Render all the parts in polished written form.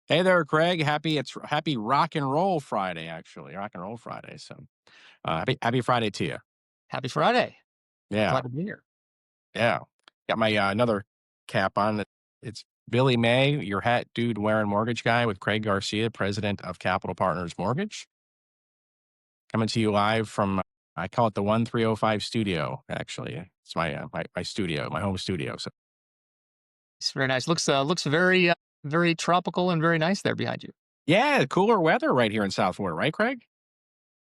Hey there, Craig. Happy Rock and Roll Friday, actually. Rock and Roll Friday. So happy Friday to you. Happy Friday. Yeah, Glad to be here. yeah. Got my another cap on. It's Billy May, your hat dude wearing mortgage guy with Craig Garcia, president of Capital Partners Mortgage, coming to you live from I call it the 1305 studio. Actually, it's my studio, my home studio. So It's very nice. Looks very very tropical and very nice there behind you. yeah, cooler weather right here in South Florida, right, Craig?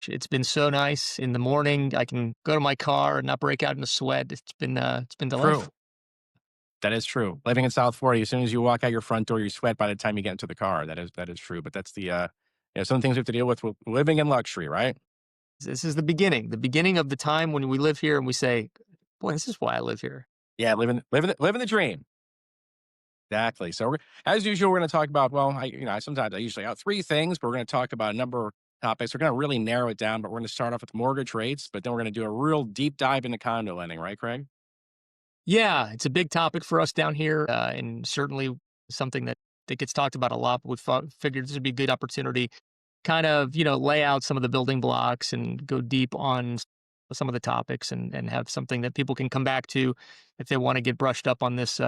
It's been so nice in the morning. I can go to my car and not break out in a sweat. It's been True. delightful. That is true. Living in South Florida, as soon as you walk out your front door, you sweat by the time you get into the car. That is true. But that's some things we have to deal with living in luxury, right? This is the beginning of the time when we live here and we say, "Boy, this is why I live here." Yeah, living the dream. Exactly. So as usual, we're going to talk about sometimes I usually out three things, but we're going to talk about a number of topics. We're going to really narrow it down, but we're going to start off with mortgage rates, but then we're going to do a real deep dive into condo lending, right, Craig? Yeah, it's a big topic for us down here, and certainly something that gets talked about a lot. But we figured this would be a good opportunity, kind of lay out some of the building blocks and go deep on some of the topics, and have something that people can come back to if they want to get brushed up on this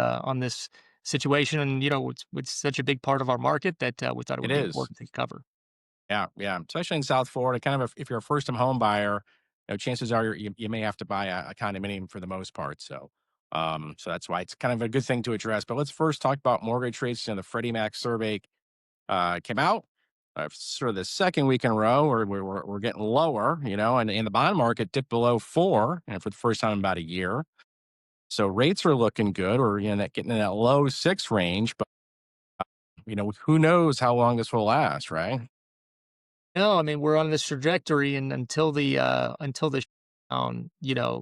situation. And it's such a big part of our market that we thought it It would be is. important to cover. Yeah, yeah. Especially in South Florida, kind of if you're a first time home buyer, chances are you may have to buy a condominium for the most part. So that's why it's kind of a good thing to address. But let's first talk about mortgage rates. The Freddie Mac survey came out sort of the second week in a row where we're getting lower, and the bond market dipped below four, and for the first time in about a year. So rates are looking good, or getting in that low six range. But who knows how long this will last, right? No, I mean we're on this trajectory, and until the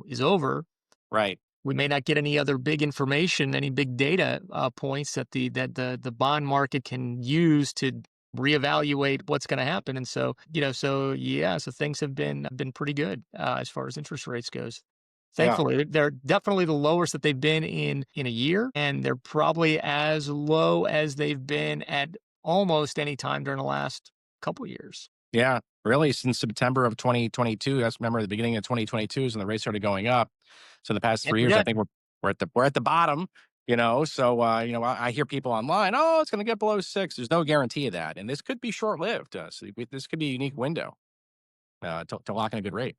is over, Right. we may not get any other big information, any big data points that the bond market can use to reevaluate what's going to happen. And so, so yeah, so things have been pretty good as far as interest rates goes. Yeah. Thankfully, they're definitely the lowest that they've been in a year, and they're probably as low as they've been at almost any time during the last couple years. Yeah, really since September of 2022. That's remember the beginning of 2022 is when the rates started going up. So the past Can't 3 years, I forget. think we're at the bottom. So I hear people online, oh, it's going to get below six. There's no guarantee of that, and this could be short lived. This could be a unique window to lock in a good rate.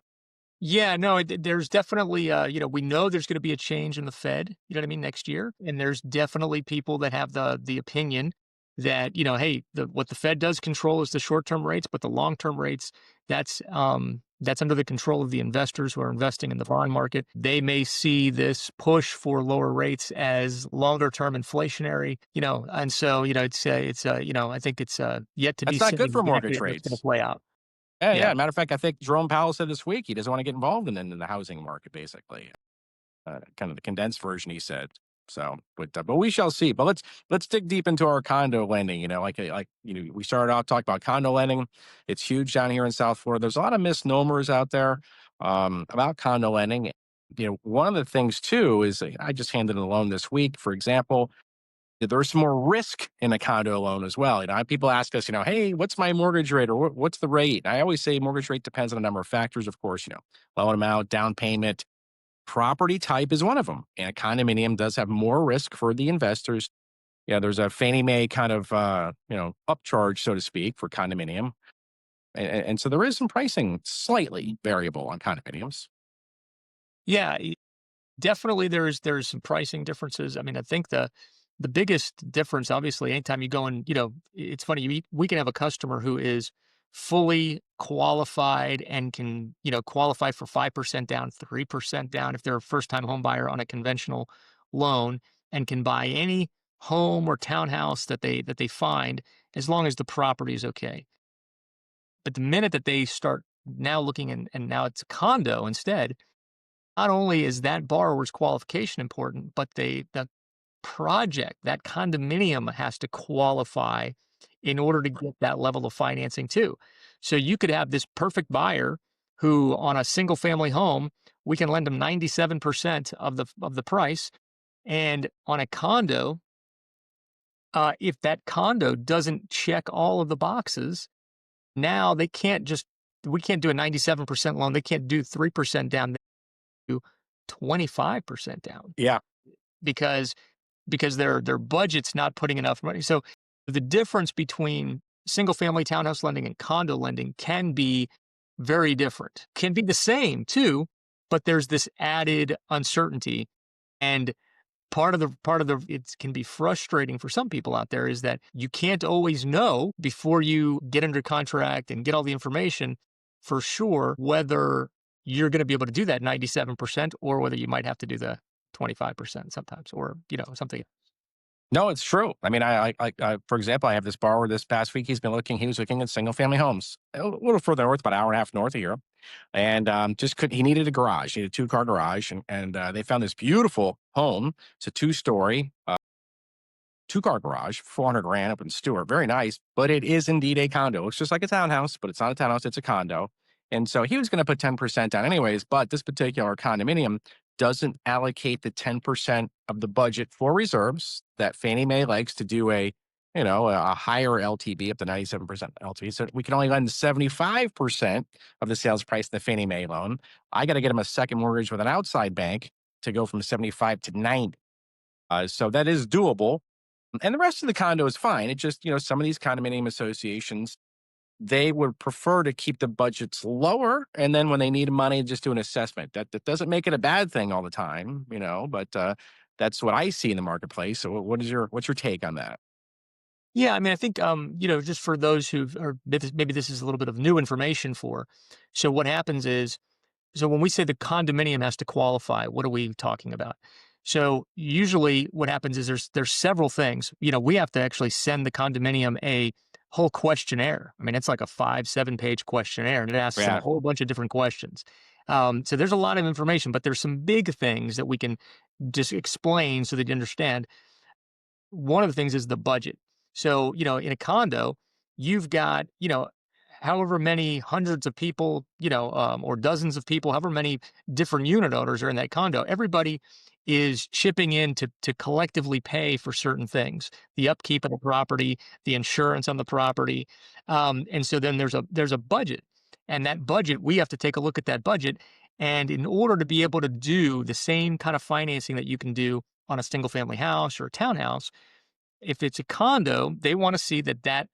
Yeah, no, there's definitely, we know there's going to be a change in the Fed, you know what I mean, next year. And there's definitely people that have the opinion that, hey, what the Fed does control is the short-term rates, but the long-term rates, that's under the control of the investors who are investing in the bond market. They may see this push for lower rates as longer-term inflationary, and so, I think it's yet to be That's not good seen for exactly mortgage how it's going to rates. play out. Yeah, Yeah. yeah. Matter of fact, I think Jerome Powell said this week he doesn't want to get involved in the housing market, basically. Kind of the condensed version, he said. So, but we shall see. But let's dig deep into our condo lending. We started off talking about condo lending. It's huge down here in South Florida. There's a lot of misnomers out there about condo lending. One of the things too is I just handed in a loan this week. For example, there's some more risk in a condo loan as well. People ask us, hey, what's my mortgage rate or what's the rate? I always say mortgage rate depends on a number of factors, of course. Loan amount, down payment, property type is one of them, and a condominium does have more risk for the investors. Yeah, there's a Fannie Mae kind of upcharge, so to speak, for condominium, and so there is some pricing slightly variable on condominiums. Yeah, definitely there's some pricing differences. I mean, I think the biggest difference, obviously, anytime you go and, it's funny, we can have a customer who is fully qualified and can, qualify for 5% down, 3% down if they're a first time home buyer on a conventional loan, and can buy any home or townhouse that they find as long as the property is okay. But the minute that they start now looking, and now it's a condo instead, not only is that borrower's qualification important, but the project, that condominium has to qualify in order to get that level of financing too. So you could have this perfect buyer who on a single family home, we can lend them 97% of the price. And on a condo, If that condo doesn't check all of the boxes, now they can't just we can't do a 97% loan. They can't do 3% down. They do 25% down Yeah. because their budget's not putting enough money. So the difference between single family townhouse lending and condo lending can be very different. Can be the same too, but there's this added uncertainty. And part of the it can be frustrating for some people out there is that you can't always know before you get under contract and get all the information for sure whether you're going to be able to do that 97% or whether you might have to do the 25% sometimes, or something. No, it's true. I mean, for example, I have this borrower this past week. He was looking at single family homes a little further north, about an hour and a half north of here. And he needed a garage, he needed a 2-car garage. And they found this beautiful home. It's a 2-story, 2-car garage, 400 grand up in Stewart. Very nice, but it is indeed a condo. It's just like a townhouse, but it's not a townhouse, it's a condo. And so he was going to put 10% down anyways, but this particular condominium doesn't allocate the 10% of the budget for reserves that Fannie Mae likes to do a higher LTV up to 97% LTV. So we can only lend 75% of the sales price of the Fannie Mae loan. I got to get him a second mortgage with an outside bank to go from 75 to 90. So that is doable. And the rest of the condo is fine. It just, some of these condominium associations, they would prefer to keep the budgets lower. And then when they need money, just do an assessment. That doesn't make it a bad thing all the time, but that's what I see in the marketplace. So what's your take on that? Yeah, I mean, I think just for those or maybe this is a little bit of new information for. So what happens is, so when we say the condominium has to qualify, what are we talking about? So usually what happens is there's several things. We have to actually send the condominium a whole questionnaire. I mean, it's like a 5-7 page questionnaire, and it asks them a Yeah. whole bunch of different questions. So there's a lot of information, but there's some big things that we can just explain so that you understand. One of the things is the budget. So, in a condo, you've got, however many hundreds of people, or dozens of people, however many different unit owners are in that condo. Everybody is chipping in to collectively pay for certain things, the upkeep of the property, the insurance on the property. And so then there's a budget. And that budget, we have to take a look at that budget. And in order to be able to do the same kind of financing that you can do on a single family house or a townhouse, if it's a condo, they want to see that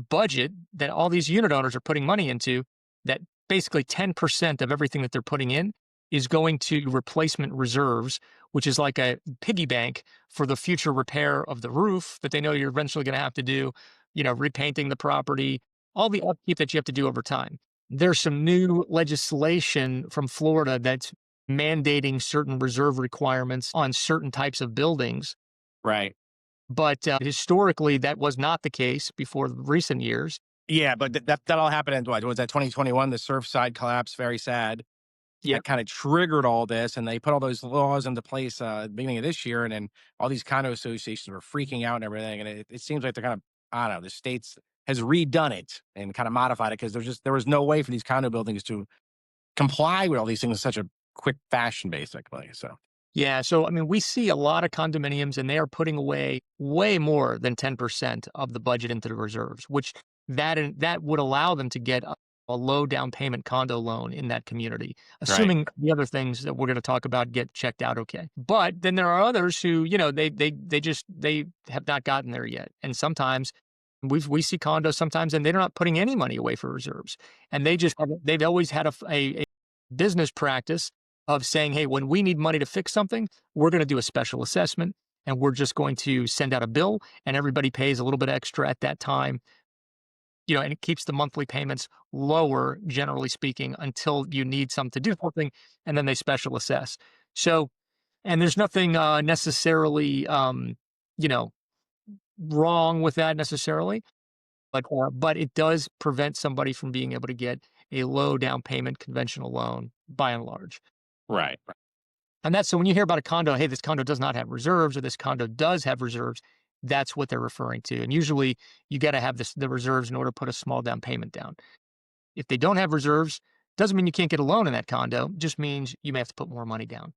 budget that all these unit owners are putting money into, that basically 10% of everything that they're putting in is going to replacement reserves, which is like a piggy bank for the future repair of the roof that they know you're eventually going to have to do, repainting the property, all the upkeep that you have to do over time. There's some new legislation from Florida that's mandating certain reserve requirements on certain types of buildings. Right. But historically, that was not the case before recent years. Yeah, but that all happened in what was that 2021? The Surfside collapse, very sad. Yeah. That kind of triggered all this, and they put all those laws into place at the beginning of this year, and then all these condo associations were freaking out and everything. And it seems like they're kind of, I don't know, the states has redone it and kind of modified it because there was no way for these condo buildings to comply with all these things in such a quick fashion, basically. So Yeah. So, I mean, we see a lot of condominiums and they are putting away way more than 10% of the budget into the reserves, which that would allow them to get a low down payment condo loan in that community, right, assuming the other things that we're going to talk about get checked out okay. But then there are others who, they have not gotten there yet. And sometimes we see condos sometimes and they're not putting any money away for reserves. And they've always had a business practice of saying, hey, when we need money to fix something, we're going to do a special assessment and we're just going to send out a bill and everybody pays a little bit extra at that time, and it keeps the monthly payments lower, generally speaking, until you need some to do something, and then they special assess. So, and there's nothing necessarily, wrong with that necessarily, but it does prevent somebody from being able to get a low down payment conventional loan by and large. right. And that's so when you hear about a condo, hey, this condo does not have reserves or this condo does have reserves, that's what they're referring to. And usually you got to have the reserves in order to put a small down payment down. If they don't have reserves, doesn't mean you can't get a loan in that condo, just means you may have to put more money down.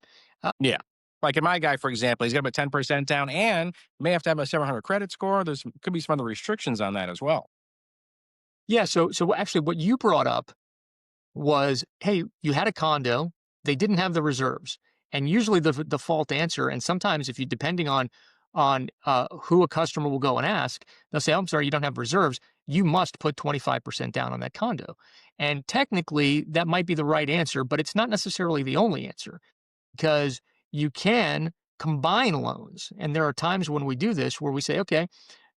Yeah. Like in my guy, for example, he's got about 10% down and may have to have a 700 credit score. There's could be some other restrictions on that as well. Yeah. So actually, what you brought up was, hey, you had a condo, they didn't have the reserves. And usually the default answer, and sometimes if you depending on who a customer will go and ask, they'll say, oh, I'm sorry, you don't have reserves. You must put 25% down on that condo. And technically that might be the right answer, but it's not necessarily the only answer because you can combine loans. And there are times when we do this where we say, okay,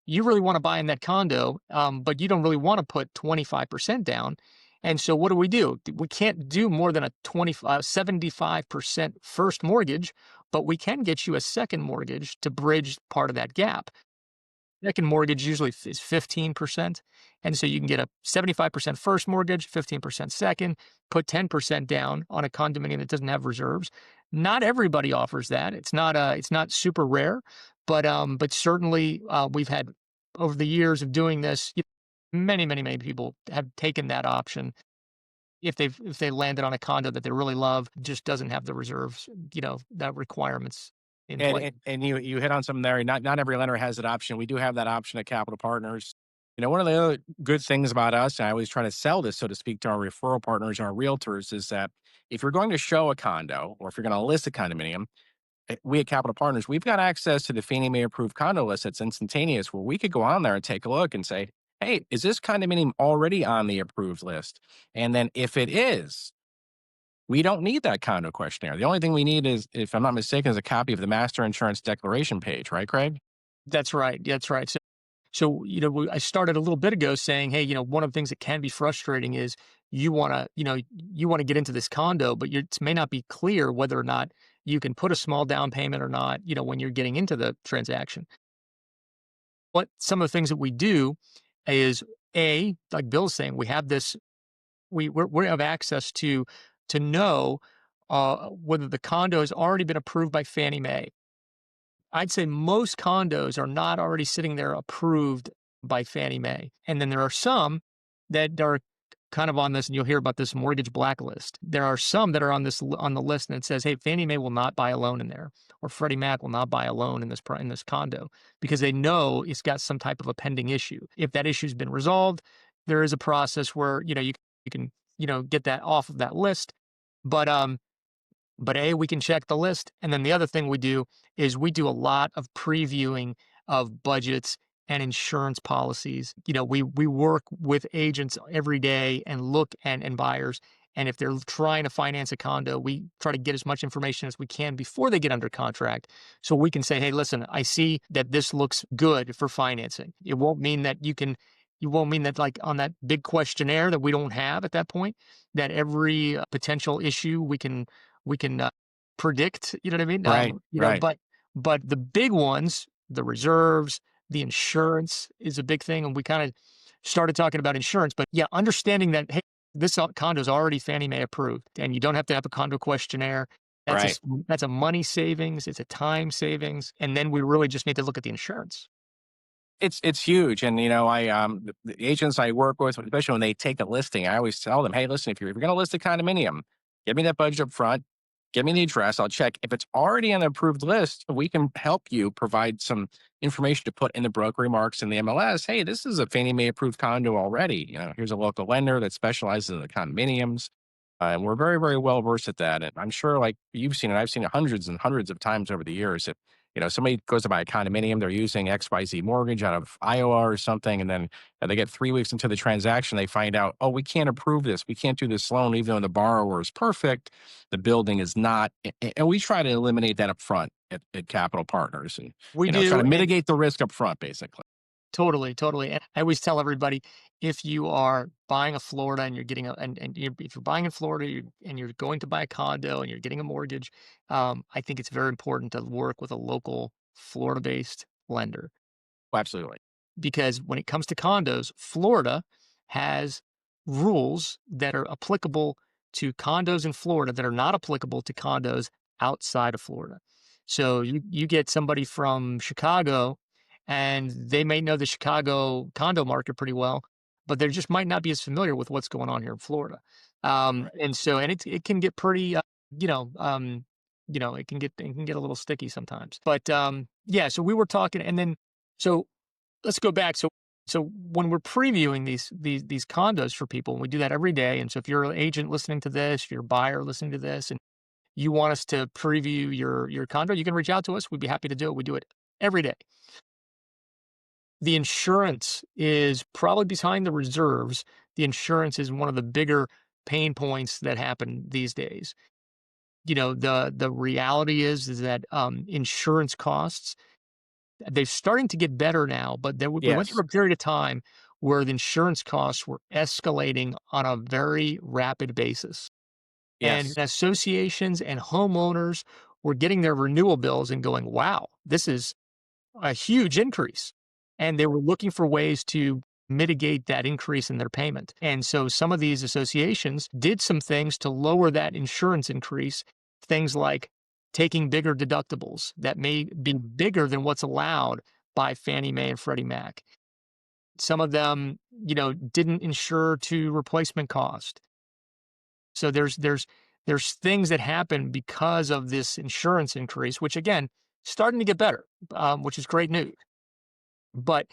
you really want to buy in that condo, but you don't really want to put 25% down. And so what do? We can't do more than a 75% first mortgage, but we can get you a second mortgage to bridge part of that gap. Second mortgage usually is 15%. And so you can get a 75% first mortgage, 15% second, put 10% down on a condominium that doesn't have reserves. Not everybody offers that. It's not super rare, but certainly we've had over the years of doing this, many people have taken that option if they landed on a condo that they really love, just doesn't have the reserves, that requirements in And place. you hit on something there. Not every lender has that option. We do have that option at Capital Partners. One of the other good things about us, and I always try to sell this, so to speak, to our referral partners and our realtors, is that if you're going to show a condo or if you're going to list a condominium, we at Capital Partners, we've got access to the Fannie Mae approved condo list that's instantaneous, where we could go on there and take a look and say, hey, is this condominium already on the approved list? And then if it is, we don't need that condo questionnaire. The only thing we need is, if I'm not mistaken, is a copy of the master insurance declaration page, right, Craig? That's right. That's right. So I started a little bit ago saying, hey, one of the things that can be frustrating is you want to get into this condo, but it may not be clear whether or not you can put a small down payment or not, when you're getting into the transaction. What some of the things that we do is like Bill's saying, we have this, we have access to know whether the condo has already been approved by Fannie Mae. I'd say most condos are not already sitting there approved by Fannie Mae. And then there are some that are kind of on this, and you'll hear about this mortgage blacklist. There are some that are on the list and it says, hey, Fannie Mae will not buy a loan in there, or Freddie Mac will not buy a loan in this condo because they know it's got some type of a pending issue. If that issue's been resolved, there is a process where you can get that off of that list. But we can check the list. And then the other thing we do is we do a lot of previewing of budgets and insurance policies. We work with agents every day and look and buyers. And if they're trying to finance a condo, we try to get as much information as we can before they get under contract. So we can say, hey, listen, I see that this looks good for financing. It won't mean that you won't mean that, like on that big questionnaire that we don't have at that point, that every potential issue we can predict. You know what I mean? Right, right. But the big ones, the reserves, the insurance is a big thing, and we kind of started talking about insurance. But yeah, understanding that, hey, this condo is already Fannie Mae approved, and you don't have to have a condo questionnaire. Right. That's a money savings. It's a time savings, and then we really just need to look at the insurance. It's huge. And the agents I work with, especially when they take a listing, I always tell them, hey, listen, if you're going to list a condominium, give me that budget up front, give me the address, I'll check. If it's already on the approved list, we can help you provide some information to put in the broker remarks in the MLS. Hey, this is a Fannie Mae approved condo already. Here's a local lender that specializes in the condominiums. And we're very, very well versed at that. And I'm sure, like you've seen it, I've seen it hundreds and hundreds of times over the years. If somebody goes to buy a condominium, they're using XYZ mortgage out of Iowa or something, and then they get 3 weeks into the transaction, they find out, oh, we can't approve this. We can't do this loan, even though the borrower is perfect, the building is not. And we try to eliminate that up front at Capital Partners, and We try do, to and mitigate the risk up front, basically. totally. And I always tell everybody, if you are buying a Florida and you're getting if you're buying in Florida and you're going to buy a condo and you're getting a mortgage, I think it's very important to work with a local Florida-based lender Oh, absolutely. because when it comes to condos, Florida has rules that are applicable to condos in Florida that are not applicable to condos outside of Florida. So you get somebody from Chicago and they may know the Chicago condo market pretty well, but they just might not be as familiar with what's going on here in Florida. Right. And it can get pretty, you know, um, it can get a little sticky sometimes. But yeah, so we were talking, and then so let's go back. So when we're previewing these condos for people, and we do that every day. And so if you're an agent listening to this, if you're a buyer listening to this, and you want us to preview your condo, you can reach out to us. We'd be happy to do it. We do it every day. The insurance is probably behind the reserves. The insurance is one of the bigger pain points that happen these days. The reality is that insurance costs, they're starting to get better now, but we went through Yes. a period of time where the insurance costs were escalating on a very rapid basis. And Yes. associations and homeowners were getting their renewal bills and going, wow, this is a huge increase. And they were looking for ways to mitigate that increase in their payment. And so some of these associations did some things to lower that insurance increase, things like taking bigger deductibles that may be bigger than what's allowed by Fannie Mae and Freddie Mac. Some of them, didn't insure to replacement cost. So there's things that happen because of this insurance increase, which again, starting to get better, which is great news. But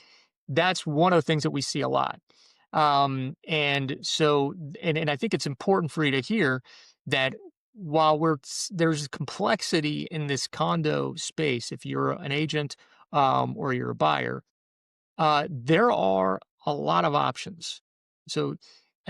that's one of the things that we see a lot. And so, and I think it's important for you to hear that while there's complexity in this condo space, if you're an agent or you're a buyer, there are a lot of options. So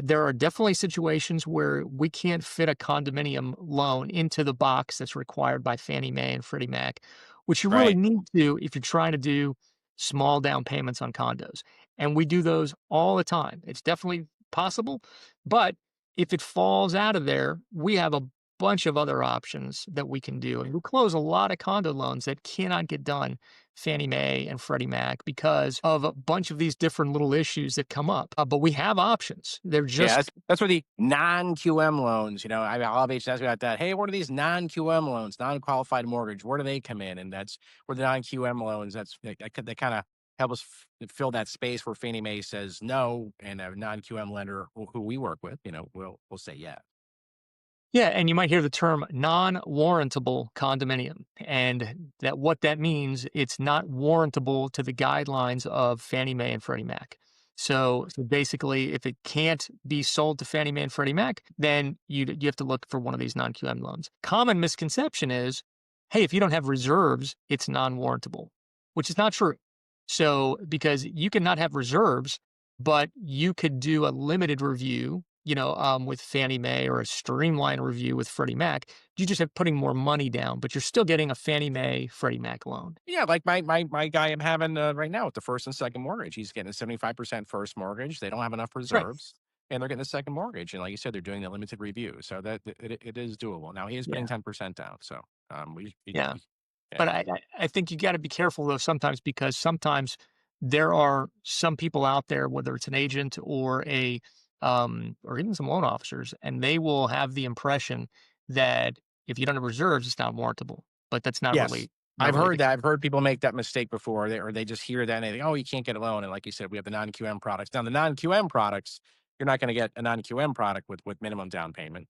there are definitely situations where we can't fit a condominium loan into the box that's required by Fannie Mae and Freddie Mac, which you really Right. need to if you're trying to do small down payments on condos. And we do those all the time. It's definitely possible, but if it falls out of there, we have a bunch of other options that we can do. And we close a lot of condo loans that cannot get done Fannie Mae and Freddie Mac because of a bunch of these different little issues that come up. But we have options. They're Yeah, just that's where the non-QM loans, I mean, I'll have agents ask me about that. Hey, what are these non-QM loans, non-qualified mortgage? Where do they come in? And that's where the non-QM loans, they kind of help us fill that space where Fannie Mae says no, and a non-QM lender who we work with, will say yeah. yeah, and you might hear the term non-warrantable condominium, and that what that means, it's not warrantable to the guidelines of Fannie Mae and Freddie Mac. So basically, if it can't be sold to Fannie Mae and Freddie Mac, then you have to look for one of these non-QM loans. Common misconception is, hey, if you don't have reserves, it's non-warrantable, which is not true. So because you can not have reserves, but you could do a limited review with Fannie Mae or a streamlined review with Freddie Mac. You just have putting more money down, but you're still getting a Fannie Mae, Freddie Mac loan. Yeah, like my guy I'm having right now with the first and second mortgage. He's getting a 75% first mortgage. They don't have enough That's right. reserves, and they're getting the second mortgage. And like you said, they're doing the limited review, so that it is doable. Now he is putting Yeah. 10% down, so Yeah. yeah. But I think you got to be careful though sometimes because sometimes there are some people out there, whether it's an agent or even some loan officers, and they will have the impression that if you don't have reserves, it's not warrantable. But that's not Yes. really I've the heard that. case. I've heard people make that mistake before. They just hear that and they think, oh, you can't get a loan. And like you said, we have the non-QM products. Now the non-QM products, you're not going to get a non-QM product with minimum down payment.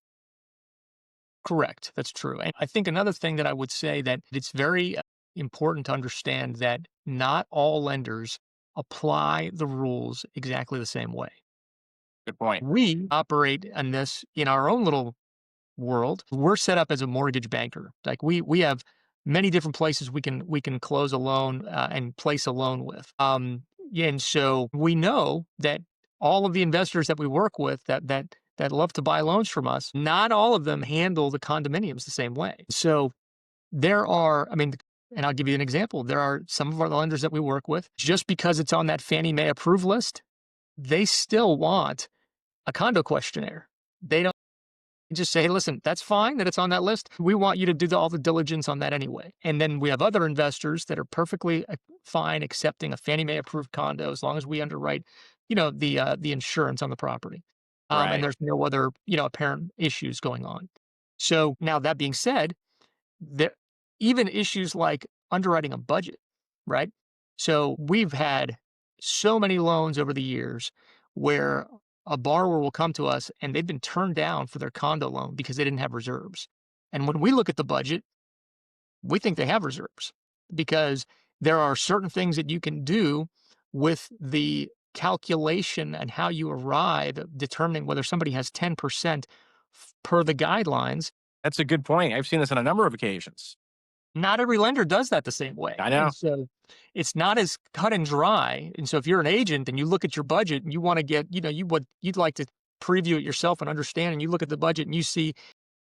Correct. That's true. And I think another thing that I would say that it's very important to understand that not all lenders apply the rules exactly the same way. Good point. We operate on this in our own little world. We're set up as a mortgage banker. Like we have many different places we can close a loan and place a loan with. Yeah, and so we know that all of the investors that we work with that love to buy loans from us, not all of them handle the condominiums the same way. So there are, I mean, and I'll give you an example. There are some of our lenders that we work with, just because it's on that Fannie Mae approved list, they still want a condo questionnaire. They don't just say, hey, listen, that's fine that it's on that list. We want you to do all the diligence on that anyway. And then we have other investors that are perfectly fine accepting a Fannie Mae approved condo as long as we underwrite, the insurance on the property. And Right. there's no other, apparent issues going on. So now that being said, there even issues like underwriting a budget, right? So we've had so many loans over the years where a borrower will come to us and they've been turned down for their condo loan because they didn't have reserves. And when we look at the budget, we think they have reserves because there are certain things that you can do with the calculation and how you arrive at determining whether somebody has 10% per the guidelines. That's a good point. I've seen this on a number of occasions. Not every lender does that the same way. I And know. so it's not as cut and dry. And so if you're an agent and you look at your budget and you want to get, you'd like to preview it yourself and understand, and you look at the budget and you see,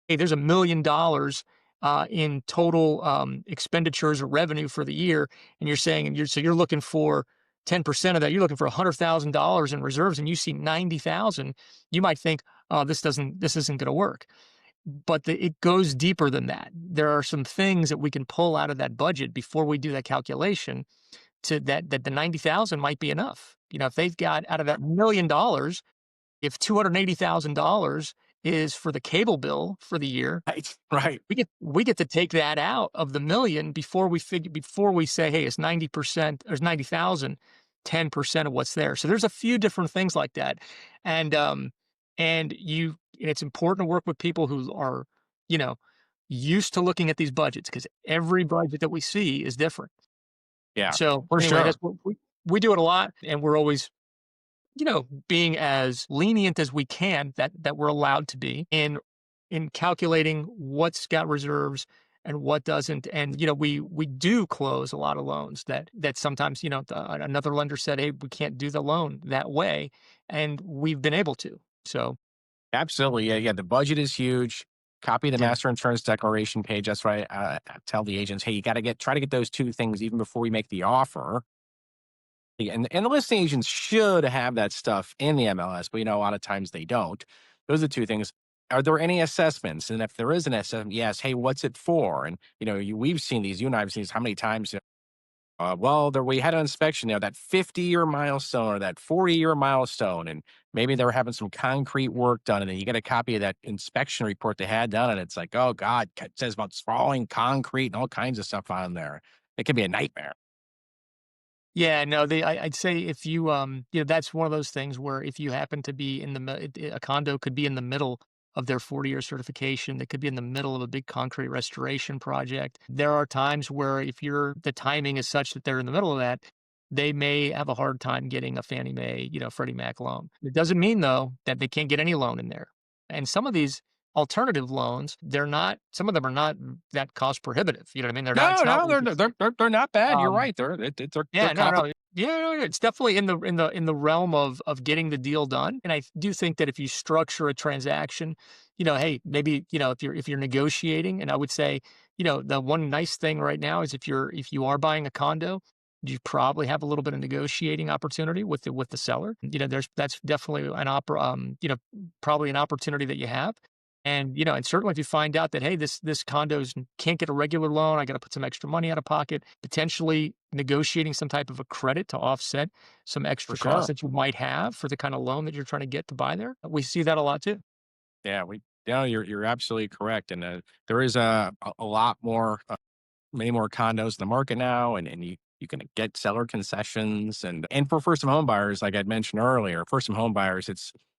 hey, there's $1 million in total expenditures or revenue for the year, and you're saying, so you're looking for 10% of that, you're looking for $100,000 in reserves, and you see 90,000, you might think, oh, this isn't going to work. But it goes deeper than that. There are some things that we can pull out of that budget before we do that calculation to that the 90,000 might be enough. If they've got out of that $1 million, if $280,000 is for the cable bill for the year, Right. Right. we get to take that out of the million before we say, hey, it's 90% or it's 90,000, 10% of what's there. So there's a few different things like that. And it's important to work with people who are, used to looking at these budgets, because every budget that we see is different. Yeah. So For anyway, sure. that's what we do it a lot, and we're always, being as lenient as we can that we're allowed to be in calculating what's got reserves and what doesn't. And, we do close a lot of loans that sometimes, another lender said, hey, we can't do the loan that way. And we've been able to. So. Absolutely. Yeah. Yeah. The budget is huge. Copy the Yeah. master insurance declaration page. That's right. I tell the agents, hey, you got to try to get those two things even before we make the offer. And the listing agents should have that stuff in the MLS, but a lot of times they don't. Those are two things. Are there any assessments? And if there is an assessment, yes. Hey, what's it for? And we've seen these. You and I have seen these how many times? We had an inspection, that 50-year milestone or that 40-year milestone, and maybe they were having some concrete work done, and then you get a copy of that inspection report they had done, and it's like, oh God, it says about falling concrete and all kinds of stuff on there. It can be a nightmare. Yeah, no, I'd say if you, that's one of those things where if you happen to be a condo could be in the middle of their 40-year certification, they could be in the middle of a big concrete restoration project. There are times where if the timing is such that they're in the middle of that, they may have a hard time getting a Fannie Mae, Freddie Mac loan. It doesn't mean though that they can't get any loan in there. And some of these alternative loans, some of them are not that cost prohibitive. You know what I mean? They're not, it's not No, like they're not bad. You're um, right. They're yeah, no, comp- no. Yeah, no, no, it's definitely in the realm of getting the deal done. And I do think that if you structure a transaction, hey, maybe, if you're negotiating, and I would say, the one nice thing right now is if you are buying a condo, you probably have a little bit of negotiating opportunity with the seller. That's definitely probably an opportunity that you have. And, and certainly if you find out that, hey, this condos can't get a regular loan, I got to put some extra money out of pocket, potentially negotiating some type of a credit to offset some for extra costs sure. that you might have for the kind of loan that you're trying to get to buy there. We see that a lot too. Yeah, you're absolutely correct. And there is a lot more, many more condos in the market now, and you can get seller concessions, and for first time home buyers, like I'd mentioned earlier, first time home buyers,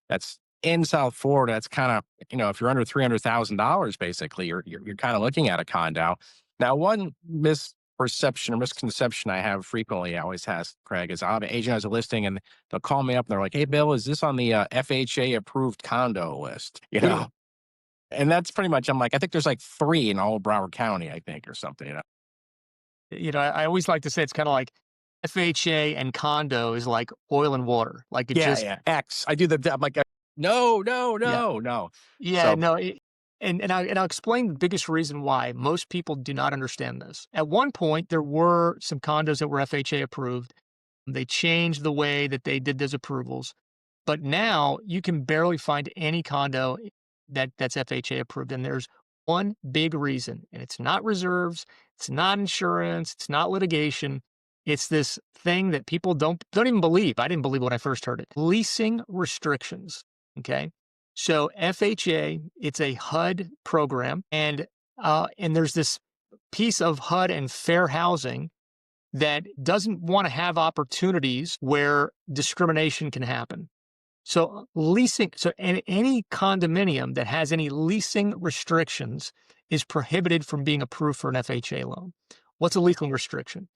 that's in South Florida. That's kind of, if you're under $300,000, basically, you're kind of looking at a condo. Now, one misperception or misconception I have frequently, I always ask Craig, is I'll have an agent has a listing and they'll call me up and they're like, hey, Bill, is this on the FHA approved condo list? And that's pretty much, I'm like, I think there's like 3 in all of Broward County, I think, or something. I always like to say it's kind of like FHA and condo is like oil and water. Like it Yeah, just, yeah. X. I do I'm like, no, no, yeah. no, no. Yeah, So no, and I'll explain the biggest reason why most people do not understand this. At one point, there were some condos that were FHA approved. They changed the way that they did those approvals, but now you can barely find any condo that's FHA approved. And there's one big reason, and it's not reserves, it's not insurance, it's not litigation. It's this thing that people don't even believe. I didn't believe when I first heard it. Leasing restrictions. Okay. So FHA, it's a HUD program, and there's this piece of HUD and fair housing that doesn't want to have opportunities where discrimination can happen. So leasing, so any condominium that has any leasing restrictions is prohibited from being approved for an FHA loan. What's a leasing restriction?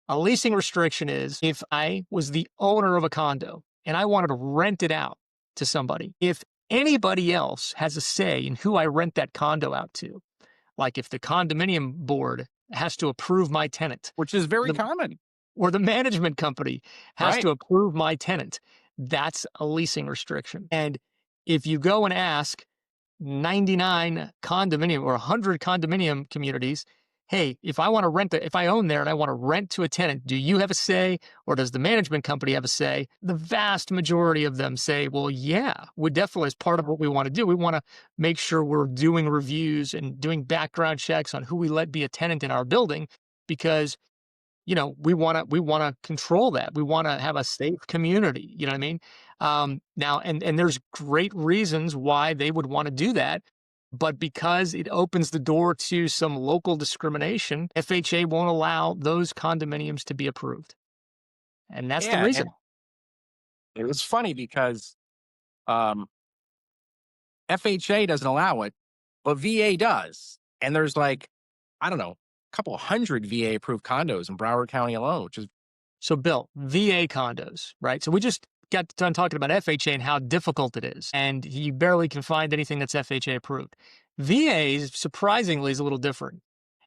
A leasing restriction is if I was the owner of a condo and I wanted to rent it out to somebody, if anybody else has a say in who I rent that condo out to, like if the condominium board has to approve my tenant, which is very the, common, or the management company has right? to approve my tenant, that's a leasing restriction. And if you go and ask 99 condominium or 100 condominium communities, hey, if I want to if I own there and I want to rent to a tenant, do you have a say or does the management company have a say? The vast majority of them say, well, yeah, we definitely, as part of what we want to do, we want to make sure we're doing reviews and doing background checks on who we let be a tenant in our building because we want to control that. We want to have a safe community. You know what I mean? Now, and there's great reasons why they would want to do that, but because it opens the door to some local discrimination, FHA won't allow those condominiums to be approved, and that's the Yeah, and reason. it was funny because um, FHA doesn't allow it, but VA does. And there's like, I don't know, a couple hundred VA approved condos in Broward County alone, which is So, Bill, VA condos, right? So we just got done talking about FHA and how difficult it is, and you barely can find anything that's FHA approved. VA, surprisingly, is a little different.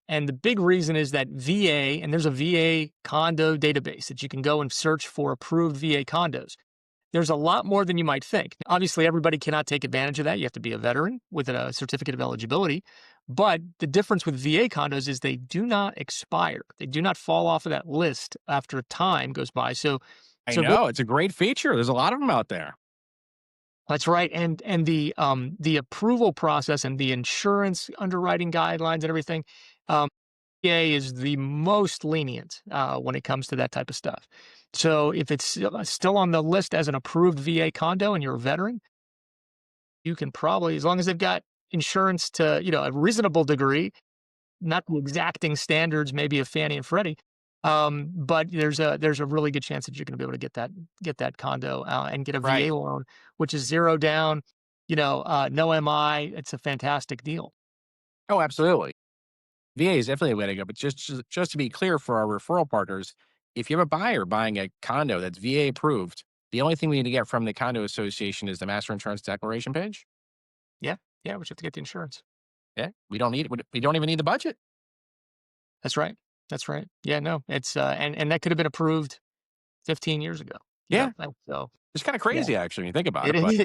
And the big reason is that VA, and there's a VA condo database that you can go and search for approved VA condos. There's a lot more than you might think. Obviously, everybody cannot take advantage of that. You have to be a veteran with a certificate of eligibility. But the difference with VA condos is they do not expire. They do not fall off of that list after time goes by. So, I so Bill, know it's a great feature. There's a lot of them out there. that's right. And the approval process and the insurance underwriting guidelines and everything, VA is the most lenient when it comes to that type of stuff. So if it's still on the list as an approved VA condo and you're a veteran, you can probably, as long as they've got insurance to, a reasonable degree, not the exacting standards maybe of Fannie and Freddie, but there's a really good chance that you're going to be able to get that condo and get a Right. VA loan, which is zero down, no MI. It's a fantastic deal. Oh, absolutely. VA is definitely a way to go. But just to be clear for our referral partners, if you have a buyer buying a condo that's VA approved, the only thing we need to get from the condo association is the master insurance declaration page. Yeah, yeah, we just have to get the insurance. Yeah, we don't need we don't even need the budget. That's right. That's right. Yeah, no, it's and that could have been approved 15 years ago. Yeah, So it's kind of yeah, crazy actually when you think about it it. But is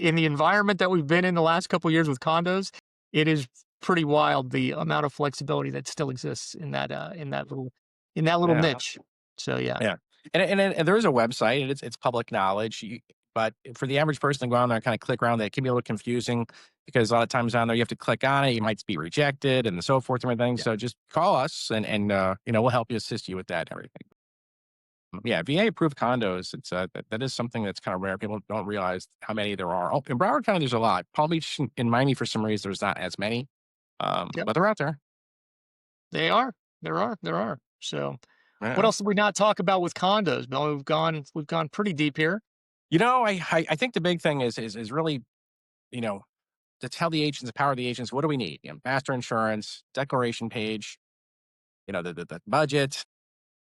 in the environment that we've been in the last couple of years with condos, it is pretty wild the amount of flexibility that still exists in that little yeah, niche. So yeah, yeah, and there is a website and it's public knowledge. But for the average person to go on there and kind of click around, that can be a little confusing because a lot of times on there you have to click on it, you might be rejected and so forth and everything. yeah, So just call us and we'll help you assist you with that and everything. Yeah, VA approved condos. It's that is something that's kind of rare. People don't realize how many there are. Oh, in Broward County, there's a lot. Palm Beach in Miami, for some reason, there's not as many. yep. But they're out there. They are. There are. So what Yeah. else did we not talk about with condos, Bill? We've gone pretty deep here. I think the big thing is really, you know, to tell the agents, empower the agents. What do we need? Master insurance, declaration page. The budget,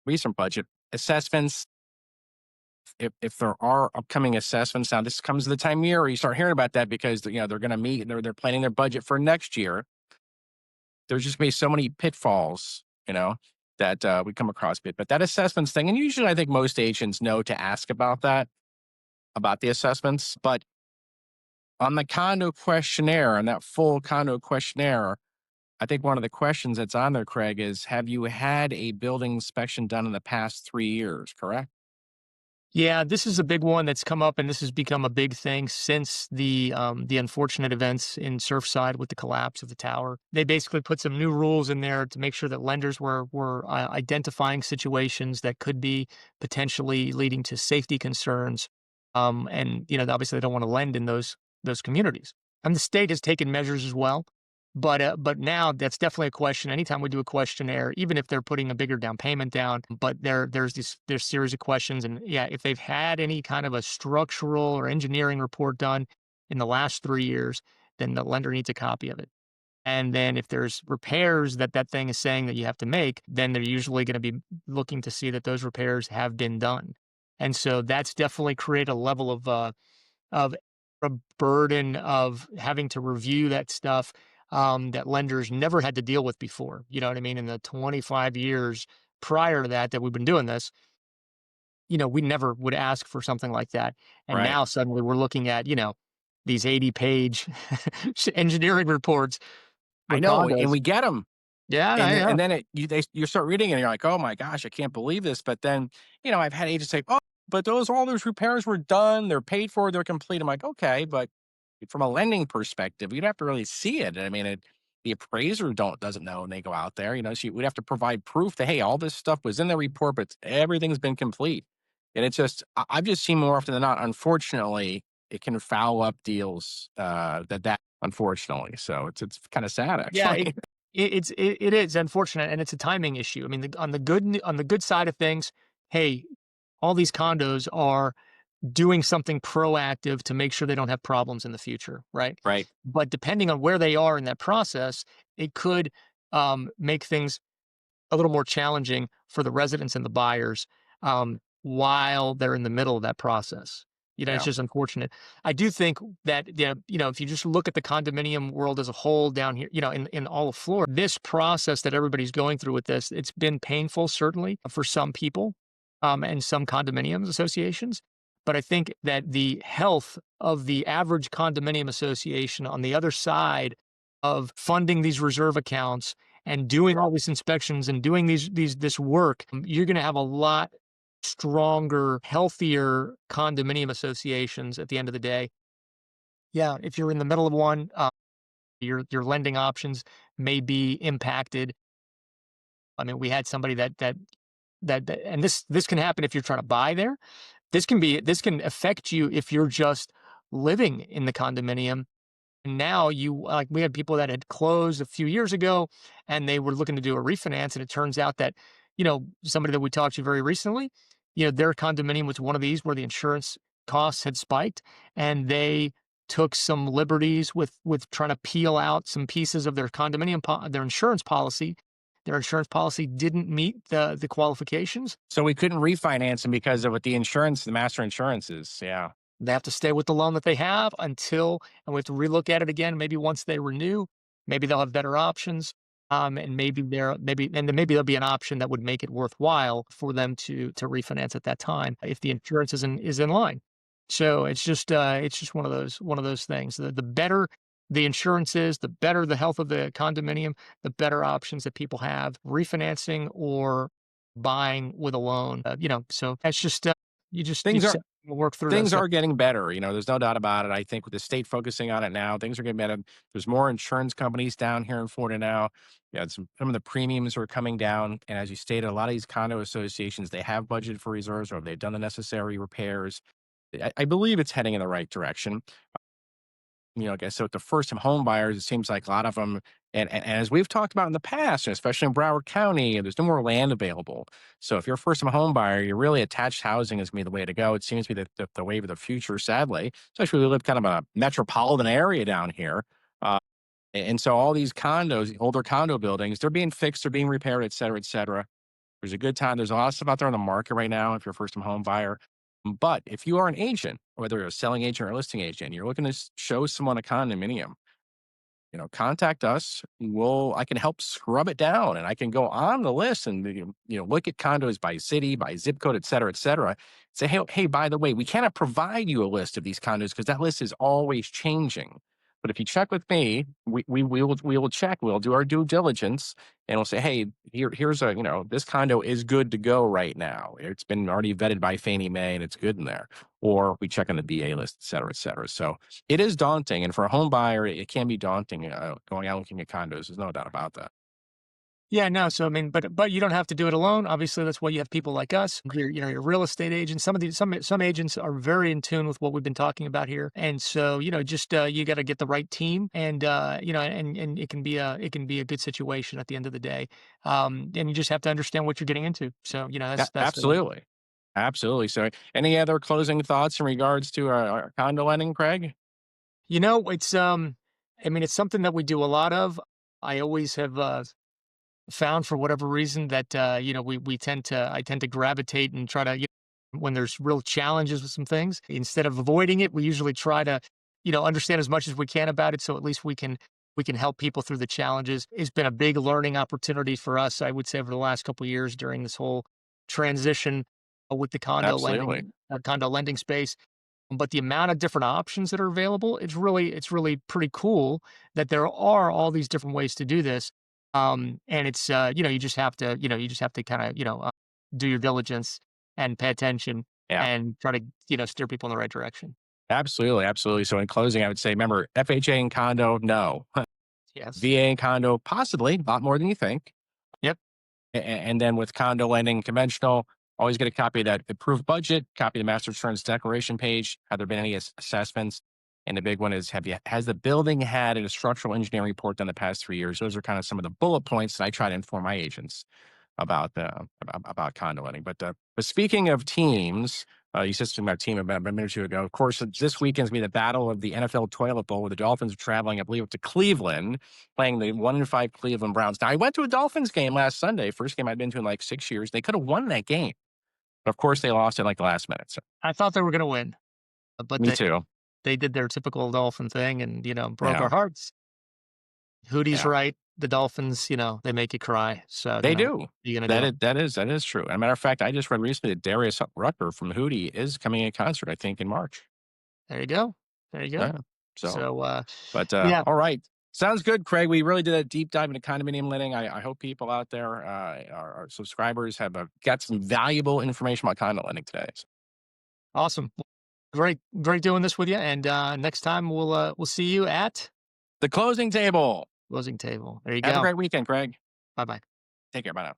recent budget assessments. If there are upcoming assessments, now this comes to the time of year where you start hearing about that because they're going to meet, they're planning their budget for next year. There's just going to be so many pitfalls, that we come across. But that assessments thing, and usually I think most agents know to ask about that, about the assessments. But on the condo questionnaire, on that full condo questionnaire, I think one of the questions that's on there, Craig, is have you had a building inspection done in the past 3 years? Correct. Yeah, this is a big one that's come up, and this has become a big thing since the unfortunate events in Surfside with the collapse of the tower. They basically put some new rules in there to make sure that lenders were identifying situations that could be potentially leading to safety concerns, and obviously they don't want to lend in those communities. And the state has taken measures as well, But now that's definitely a question. Anytime we do a questionnaire, even if they're putting a bigger down payment down, but there's series of questions, and yeah, if they've had any kind of a structural or engineering report done in the last 3 years, then the lender needs a copy of it. And then if there's repairs that that thing is saying that you have to make, then they're usually going to be looking to see that those repairs have been done. And so that's definitely create a level of a burden of having to review that stuff that lenders never had to deal with before. You know what I mean? In the 25 years prior to that we've been doing this, we never would ask for something like that. And Right. now suddenly we're looking at, these 80-page engineering reports I for know, and condos. we get them. Yeah, And I then know. you start reading it and you're like, "Oh my gosh, I can't believe this." But then, I've had agents say, "Oh, but all those repairs were done, they're paid for, they're complete." I'm like, "Okay, but from a lending perspective, you'd have to really see it." I mean, the appraiser doesn't know when they go out there, so we'd have to provide proof that, hey, all this stuff was in the report, but everything's been complete. And it's just, I've just seen more often than not, unfortunately, it can foul up deals, that unfortunately. So it's kind of sad Yeah, actually. it is unfortunate, and it's a timing issue. I mean, on the good side of things, hey, all these condos are doing something proactive to make sure they don't have problems in the future, right? Right. But depending on where they are in that process, it could make things a little more challenging for the residents and the buyers while they're in the middle of that process. It's Yeah. just unfortunate. I do think that, if you just look at the condominium world as a whole down here, in all of Florida, this process that everybody's going through with this, it's been painful, certainly for some people and some condominiums associations. But I think that the health of the average condominium association on the other side of funding these reserve accounts and doing all these inspections and doing this work, you're going to have a lot stronger, healthier condominium associations at the end of the day. Yeah, if you're in the middle of one, your lending options may be impacted. I mean, we had somebody and this can happen if you're trying to buy there. This can affect you if you're just living in the condominium. And now we had people that had closed a few years ago and they were looking to do a refinance. And it turns out that, somebody that we talked to very recently, their condominium was one of these where the insurance costs had spiked and they took some liberties with trying to peel out some pieces of their their insurance policy. Their insurance policy didn't meet the qualifications. So we couldn't refinance them because of what the master insurance is. Yeah. They have to stay with the loan that they have and we have to relook at it again. Maybe once they renew, maybe they'll have better options. And then maybe there'll be an option that would make it worthwhile for them to refinance at that time if the insurance is in line. So it's just one of those things. The better the insurance is, the better the health of the condominium, the better options that people have refinancing or buying with a loan. So that's just you Things just are have to work through those things things. are getting better. There's no doubt about it. I think with the state focusing on it now, things are getting better. There's more insurance companies down here in Florida now. Yeah, some of the premiums are coming down. And as you stated, a lot of these condo associations, they have budgeted for reserves or they've done the necessary repairs. I believe it's heading in the right direction. Like I said, with the first time home buyers, it seems like a lot of them, and as we've talked about in the past, and especially in Broward County, there's no more land available. So if you're a first time home buyer, you're really attached housing is going to be the way to go. It seems to be the wave of the future, sadly, especially we live kind of a metropolitan area down here. Uh, and so all these condos, older condo buildings, they're being fixed, they're being repaired, et cetera, et cetera. There's a good time. There's a lot of stuff out there on the market right now if you're a first time home buyer. But if you are an agent, whether you're a selling agent or a listing agent, you're looking to show someone a condominium, contact us. I can help scrub it down and I can go on the list and, look at condos by city, by zip code, et cetera, et cetera. Say, hey, by the way, we cannot provide you a list of these condos because that list is always changing. But if you check with me, we will check, we'll do our due diligence and we'll say, hey, here's this condo is good to go right now. It's been already vetted by Fannie Mae and it's good in there. Or we check on the BA list, et cetera, et cetera. So it is daunting, and for a home buyer, it can be daunting, going out looking at condos. There's no doubt about that. Yeah, no. So I mean, but you don't have to do it alone. Obviously, that's why you have people like us. Your real estate agents. Some of these some agents are very in tune with what we've been talking about here, and so just you got to get the right team, and and it can be a good situation at the end of the day. And you just have to understand what you're getting into. So that's the way. Absolutely. Absolutely. So, any other closing thoughts in regards to our condo lending, Craig? It's I mean, it's something that we do a lot of. I always have found for whatever reason that we tend to I tend to gravitate and try to when there's real challenges with some things, instead of avoiding it, we usually try to understand as much as we can about it, so at least we can help people through the challenges. It's been a big learning opportunity for us, I would say, over the last couple of years during this whole transition with the Absolutely. condo lending space. But the amount of different options that are available, it's really pretty cool that there are all these different ways to do this. And it's you just have to kind of do your diligence and pay attention Yeah. and try to steer people in the right direction. Absolutely. Absolutely. So, in closing, I would say, remember, FHA and condo, no. Yes. VA and condo, possibly, a lot more than you think. Yep. And then with condo lending conventional, always get a copy of that approved budget, copy of the master insurance declaration page. Have there been any assessments? And the big one is, has the building had a structural engineering report done the past 3 years? Those are kind of some of the bullet points that I try to inform my agents about about condo lending. But speaking of teams, you said something about team about a minute or two ago. Of course, this weekend's gonna be the battle of the NFL toilet bowl, where the Dolphins are traveling, I believe, up to Cleveland, playing the 1-5 Cleveland Browns. Now, I went to a Dolphins game last Sunday, first game I'd been to in like 6 years. They could have won that game, but of course, they lost at like the last minute. So, I thought they were going to win, but me they too. they did their typical Dolphin thing and broke our Yeah, hearts. Hootie's yeah. right. The Dolphins, they make you cry. So They what do. are you gonna do? That is true. As a matter of fact, I just read recently that Darius Rucker from Hootie is coming in concert, I think, in March. There you go. There you go. Yeah. So, So but yeah, all right. Sounds good, Craig. We really did a deep dive into condominium lending. I hope people out there, our subscribers, have got some valuable information about condo lending today. So, awesome. Great doing this with you. And next time we'll see you at the closing table. closing table. There you Have a go. great weekend, Craig. Bye bye. Take care. Bye now.